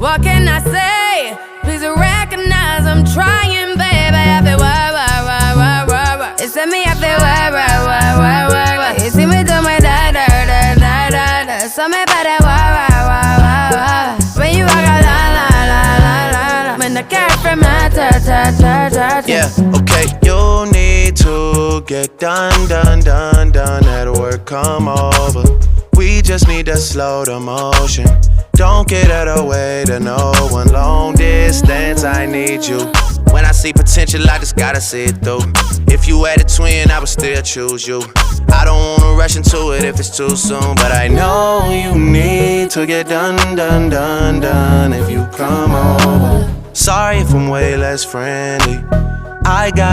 What can I say? Please recognize I'm trying, baby. I feel work. It's me, I feel work. You see me do my da. So me para work. When you walk out, la. When the car from my ta. Yeah, okay. You need to get done. At work, come over. We just need to slow the motion. Don't get out of the way to no one. Long distance, I need you. When I see potential, I just gotta see it through. If you had a twin, I would still choose you. I don't wanna rush into it if it's too soon, but I know you need to get done. If you come over. Sorry if I'm way less friendly. I got